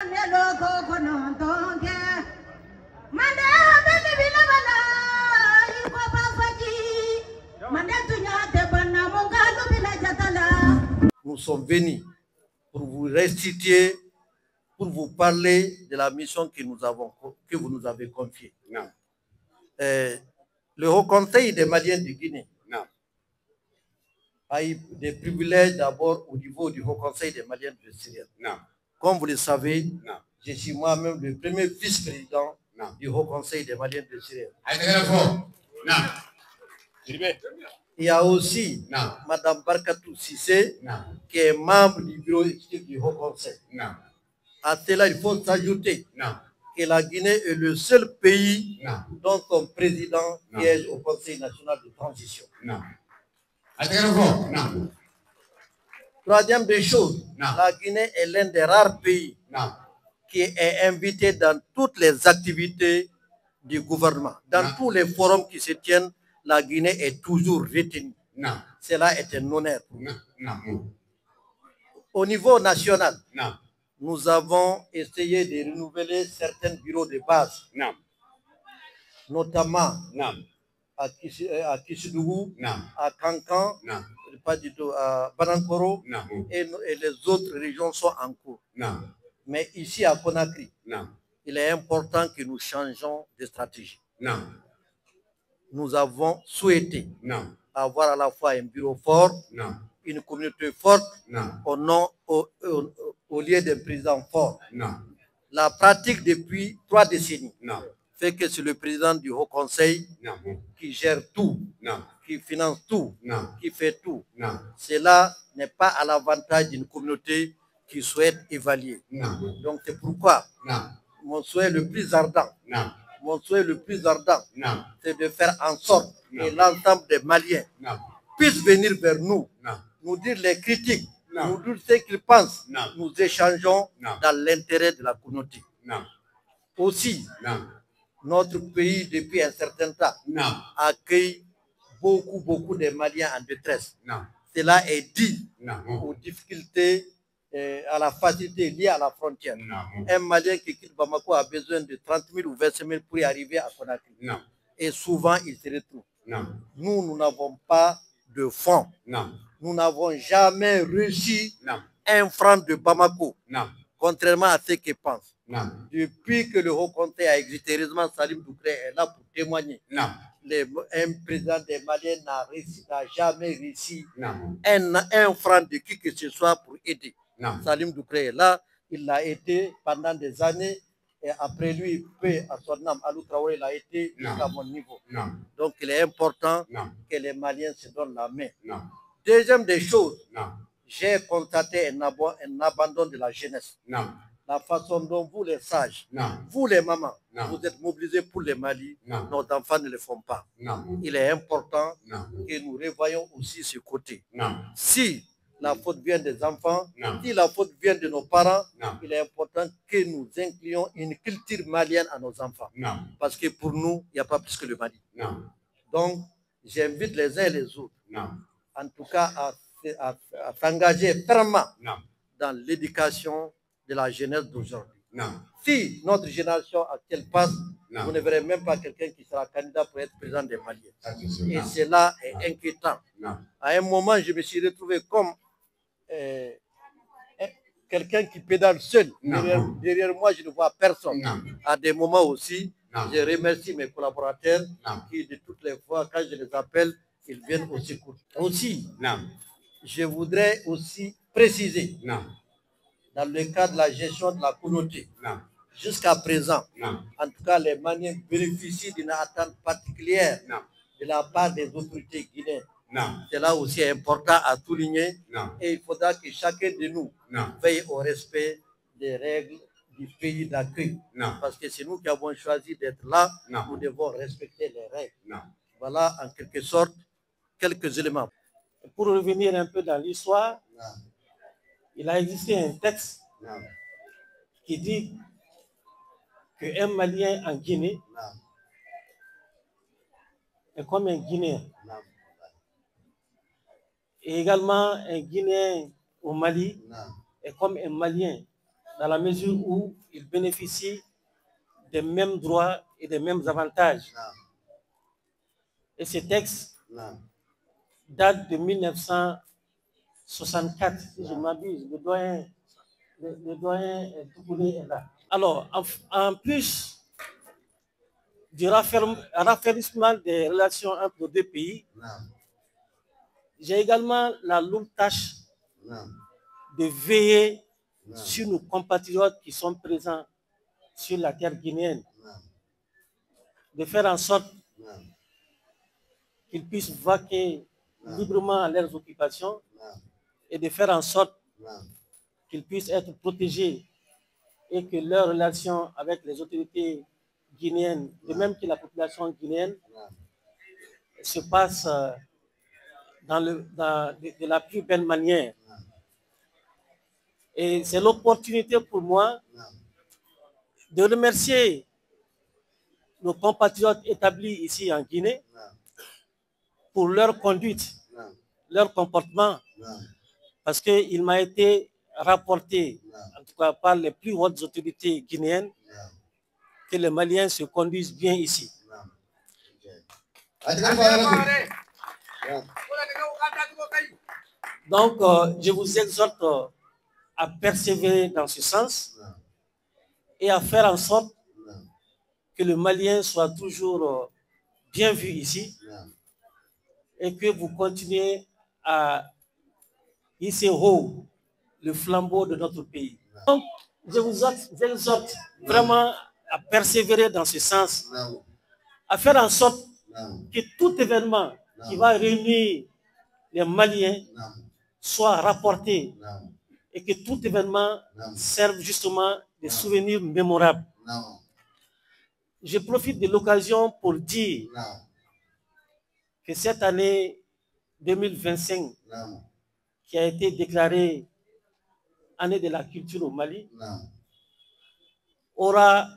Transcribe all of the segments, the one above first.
Nous sommes venus pour vous restituer, pour vous parler de la mission que vous nous avez confiée. Le Haut Conseil des Maliens de Guinée a eu des privilèges d'abord au niveau du Haut Conseil des Maliens de Syrie. Comme vous le savez, je suis moi-même le premier vice-président du Haut Conseil des Maliens de Syrie. Il y a aussi Mme Barkatou Sissé, qui est membre du bureau exécutif du Haut Conseil. À cela, il faut s'ajouter que la Guinée est le seul pays dont son président siège au Conseil national de transition. Troisième des choses, la Guinée est l'un des rares pays qui est invité dans toutes les activités du gouvernement. Dans tous les forums qui se tiennent, la Guinée est toujours retenue. Cela est un honneur. Au niveau national, nous avons essayé de renouveler certains bureaux de base, notamment à Kishidougou, à Kankan, pas du tout, à Banankoro, et les autres régions sont en cours. Mais ici à Conakry, il est important que nous changeons de stratégie. Nous avons souhaité avoir à la fois un bureau fort, une communauté forte, au lieu d'un président fort. La pratique depuis 3 décennies fait que c'est le président du Haut Conseil qui gère tout, qui finance tout, qui fait tout. Cela n'est pas à l'avantage d'une communauté qui souhaite évaluer. Donc c'est pourquoi mon souhait le plus ardent, c'est de faire en sorte que l'ensemble des Maliens puissent venir vers nous, nous dire les critiques, nous dire ce qu'ils pensent. Nous échangeons dans l'intérêt de la communauté. Aussi, notre pays, depuis un certain temps, accueille beaucoup de Maliens en détresse. Cela est dû aux difficultés, à la facilité liée à la frontière. Un Malien qui quitte Bamako a besoin de 30 000 ou 25 000 pour y arriver à Conakry. Et souvent, il se retrouve. Nous n'avons pas de fonds. Nous n'avons jamais reçu un franc de Bamako, contrairement à ce qu'ils pensent. Depuis que le Haut Conseil a existé, heureusement Salim Doukré est là pour témoigner. Un président des Maliens n'a jamais réussi un franc de qui que ce soit pour aider. Salim Doukré est là, il l'a été pendant des années, et après lui, paix à son âme, Alou Traoré l'a été jusqu'à mon niveau. Donc il est important que les Maliens se donnent la main. Deuxième des choses, j'ai constaté un abandon de la jeunesse. La façon dont vous les sages, vous les mamans, vous êtes mobilisés pour les Mali, nos enfants ne le font pas. Il est important que nous revoyons aussi ce côté. Si la faute vient des enfants, si la faute vient de nos parents, il est important que nous incluions une culture malienne à nos enfants. Parce que pour nous, il n'y a pas plus que le Mali. Donc, j'invite les uns et les autres, en tout cas, à s'engager fermement dans l'éducation de la jeunesse d'aujourd'hui. Si notre génération actuelle passe, vous ne verrez même pas quelqu'un qui sera candidat pour être président des Maliens. Et cela est inquiétant. À un moment, je me suis retrouvé comme quelqu'un qui pédale seul. Derrière moi, je ne vois personne. À des moments aussi, je remercie mes collaborateurs qui, de toutes les fois, quand je les appelle, ils viennent au secours. Aussi, je voudrais aussi préciser, dans le cadre de la gestion de la communauté, jusqu'à présent, en tout cas, les Maliens bénéficient d'une attente particulière de la part des autorités guinéennes. C'est là aussi important à souligner. Et il faudra que chacun de nous veille au respect des règles du pays d'accueil. Parce que c'est nous qui avons choisi d'être là, nous devons respecter les règles. Voilà en quelque sorte quelques éléments. Pour revenir un peu dans l'histoire, il a existé un texte qui dit qu'un Malien en Guinée est comme un Guinéen. Et également, un Guinéen au Mali est comme un Malien dans la mesure où ils bénéficient des mêmes droits et des mêmes avantages. Et ce texte date de 1964, si je m'abuse. Le doyen Toukoulé est là. Alors, en plus du raffermissement des relations entre nos deux pays, j'ai également la lourde tâche de veiller sur nos compatriotes qui sont présents sur la terre guinéenne, de faire en sorte qu'ils puissent vaquer librement à leurs occupations et de faire en sorte qu'ils puissent être protégés et que leurs relations avec les autorités guinéennes, de même que la population guinéenne, se passent de la plus belle manière. Et c'est l'opportunité pour moi de remercier nos compatriotes établis ici en Guinée pour leur conduite, leur comportement, parce qu'il m'a été rapporté, en tout cas par les plus hautes autorités guinéennes, que les Maliens se conduisent bien ici. Donc, je vous exhorte à persévérer dans ce sens et à faire en sorte que le Malien soit toujours bien vu ici et que vous continuez à hisser haut le flambeau de notre pays. Donc, je vous exhorte vraiment à persévérer dans ce sens, à faire en sorte que tout événement qui va réunir les Maliens soit rapporté et que tout événement serve justement de souvenirs mémorables. Je profite de l'occasion pour dire que cette année 2025, qui a été déclarée année de la culture au Mali, aura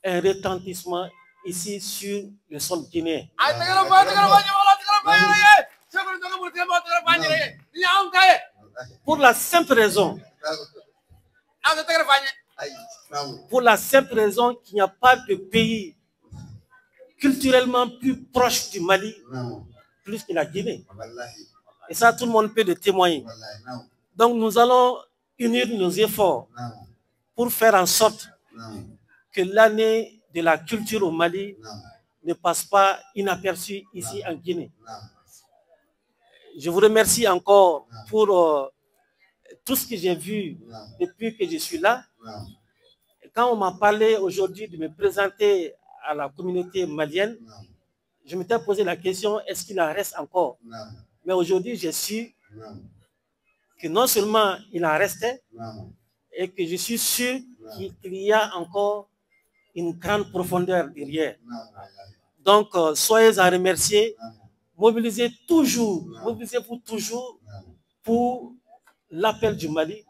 un retentissement ici sur le sol guinéen. Pour la simple raison qu'il n'y a pas de pays culturellement plus proche du Mali plus que la Guinée. Et ça, tout le monde peut le témoigner. Donc, nous allons unir nos efforts pour faire en sorte que l'année de la culture au Mali ne passe pas inaperçue ici en Guinée. Je vous remercie encore pour tout ce que j'ai vu depuis que je suis là. Quand on m'a parlé aujourd'hui de me présenter à la communauté malienne, je m'étais posé la question, est-ce qu'il en reste encore? Mais aujourd'hui, j'ai su que non seulement il en restait, et que je suis sûr qu'il y a encore une grande profondeur derrière. Donc, soyez en remerciés. Mobilisez-vous toujours pour l'appel du Mali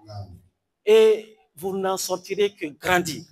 et vous n'en sortirez que grandi.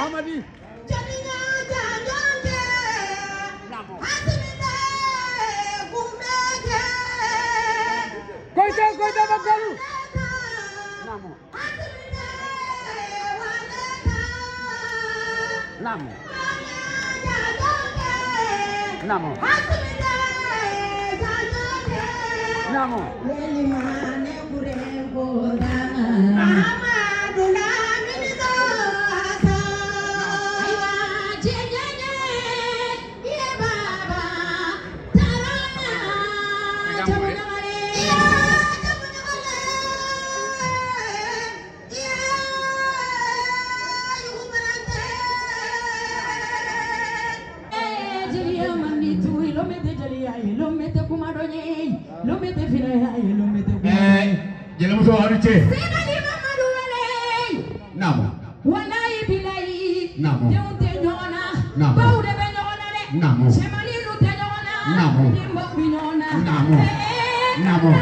Hamadi. Koita Bakalu. Namo. Namo. Namo. Jelemu so haruche. Namo. Wallahi bilahi. Namo. Deunte nyona. Namo. Baude be nyona de. Namo. Chemali lu te nyona. Namo. Dimbo bi nyona. Namo. Namo.